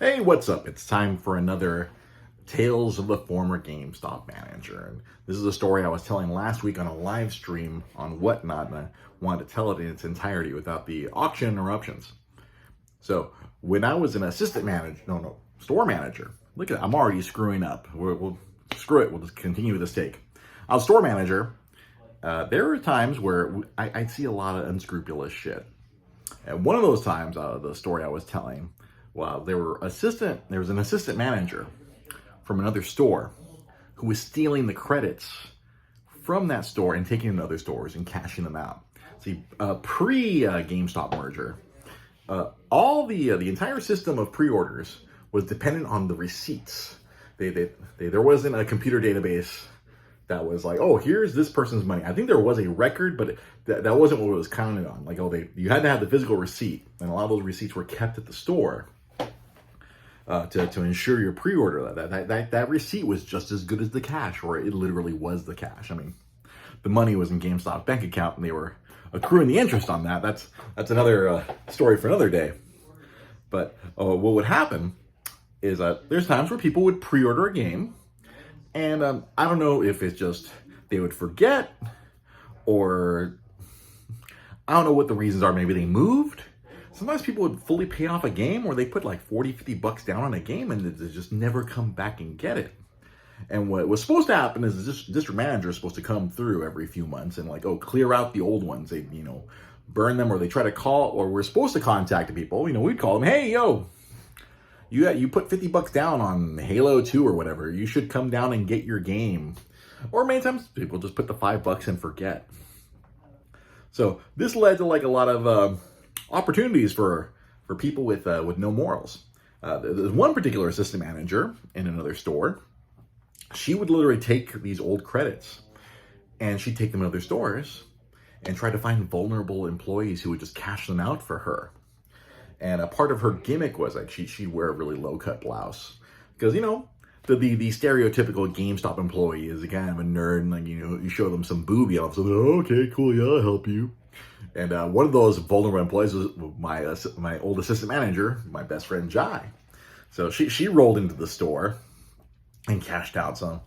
Hey, what's up? It's time for another Tales of the Former GameStop Manager. And this is a story I was telling last week on a live stream on Whatnot, and I wanted to tell it in its entirety without the auction interruptions. So, when I was an store manager, look at that, I'm already screwing up. We'll screw it, we'll just continue with this take. I was store manager. There were times where I'd see a lot of unscrupulous shit. And one of those times, the story I was telling, well, there was an assistant manager from another store who was stealing the credits from that store and taking them to other stores and cashing them out. See, GameStop merger, all the entire system of pre-orders was dependent on the receipts. There wasn't a computer database that was like, oh, here's this person's money. I think there was a record, but that wasn't what it was counted on. Like, you had to have the physical receipt, and a lot of those receipts were kept at the store to ensure your pre-order. That receipt was just as good as the cash, or it literally was the cash. I mean, the money was in GameStop's bank account, and they were accruing the interest on that. That's another story for another day. But what would happen is there's times where people would pre-order a game, and I don't know if it's just they would forget, or I don't know what the reasons are. Maybe they moved. Sometimes people would fully pay off a game, or they put like 40, 50 bucks down on a game and they just never come back and get it. And what was supposed to happen is the district manager is supposed to come through every few months and clear out the old ones. They, burn them, or they try to call, or we're supposed to contact the people. We'd call them, hey, yo, you put 50 bucks down on Halo 2 or whatever. You should come down and get your game. Or many times people just put the $5 and forget. So this led to a lot of opportunities for people with no morals. There's one particular assistant manager in another store. She would literally take these old credits and she'd take them to other stores and try to find vulnerable employees who would just cash them out for her. And a part of her gimmick was she'd wear a really low cut blouse because the stereotypical GameStop employee is a kind of a nerd, and you show them some boobie, and so oh, okay, cool, yeah, I'll help you. And one of those vulnerable employees was my old assistant manager, my best friend Jai. So she rolled into the store and cashed out some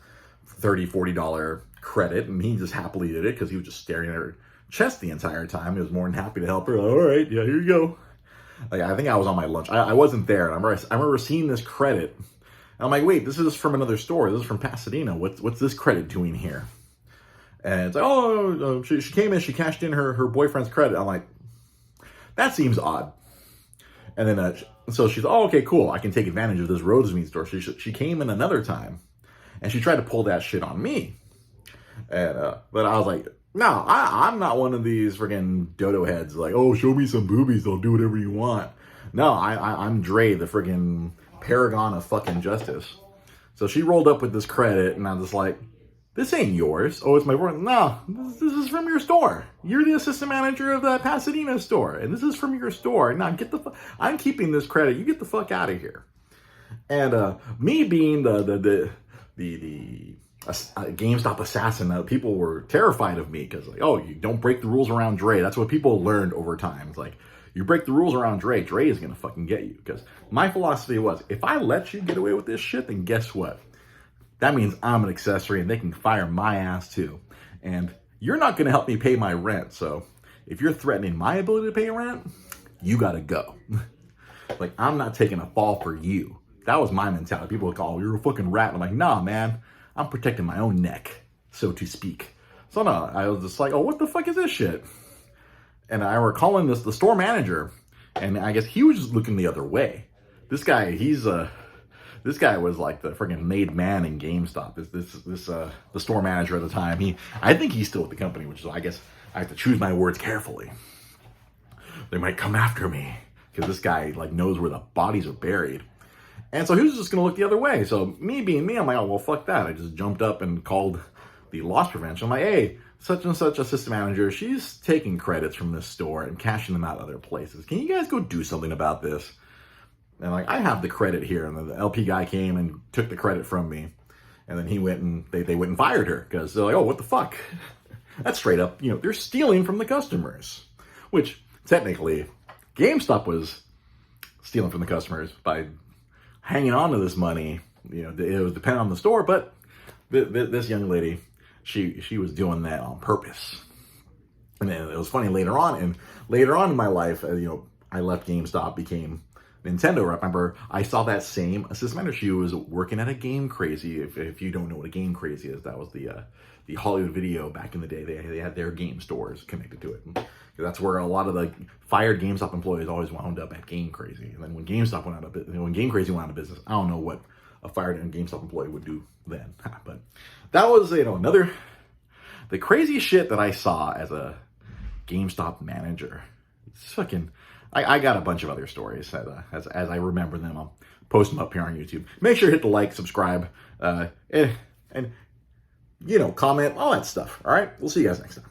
$30, $40 credit, and he just happily did it because he was just staring at her chest the entire time. He was more than happy to help her. All right, yeah, here you go. I think I was on my lunch. I wasn't there. I remember seeing this credit. And I'm like, wait, this is from another store. This is from Pasadena. What's this credit doing here? And it's like, oh, she came in, she cashed in her boyfriend's credit. I'm like, that seems odd. And then, so she's, oh, okay, cool. I can take advantage of this Rosemead store. She came in another time, and she tried to pull that shit on me. And but I was like, no, I'm not one of these friggin' dodo heads. Like, oh, show me some boobies, I'll do whatever you want. No, I'm Dre, the friggin' paragon of fucking justice. So she rolled up with this credit, and I'm just like, this ain't yours. Oh, it's my boyfriend. No, this is from your store. You're the assistant manager of the Pasadena store, and this is from your store. Now I'm keeping this credit. You get the fuck out of here. And me being the GameStop assassin, people were terrified of me because oh, you don't break the rules around Dre. That's what people learned over time. It's like, you break the rules around Dre is gonna fucking get you. Because my philosophy was, if I let you get away with this shit, then guess what? That means I'm an accessory and they can fire my ass too. And you're not going to help me pay my rent. So if you're threatening my ability to pay rent, you got to go. I'm not taking a fall for you. That was my mentality. People would call, oh, you're a fucking rat. I'm like, nah, man, I'm protecting my own neck, so to speak. So no, I was just like, oh, what the fuck is this shit? And I were calling the store manager, and I guess he was just looking the other way. This guy, this guy was like the friggin' made man in GameStop. The store manager at the time. I think he's still with the company, which is, I guess I have to choose my words carefully. They might come after me because this guy knows where the bodies are buried. And so he was just gonna look the other way. So me being me, I'm like, oh well, fuck that. I just jumped up and called the loss prevention. I'm like, hey, such and such assistant manager, she's taking credits from this store and cashing them out other places. Can you guys go do something about this? And I have the credit here. And the LP guy came and took the credit from me. And then he went and they went and fired her because they're like, oh, what the fuck? That's straight up, they're stealing from the customers. Which technically GameStop was stealing from the customers by hanging on to this money. It was dependent on the store, but this young lady, she was doing that on purpose. And then it was funny later on in my life, I left GameStop, became Nintendo. I remember I saw that same assistant manager. She was working at a Game Crazy. If you don't know what a Game Crazy is, that was the Hollywood Video back in the day. They had their game stores connected to it. That's where a lot of the fired GameStop employees always wound up at Game Crazy. And then when GameStop went out of business, when Game Crazy went out of business, I don't know what a fired GameStop employee would do then. But that was the crazy shit that I saw as a GameStop manager. It's fucking. I got a bunch of other stories as I remember them. I'll post them up here on YouTube. Make sure to hit the like, subscribe, and comment, all that stuff. All right, we'll see you guys next time.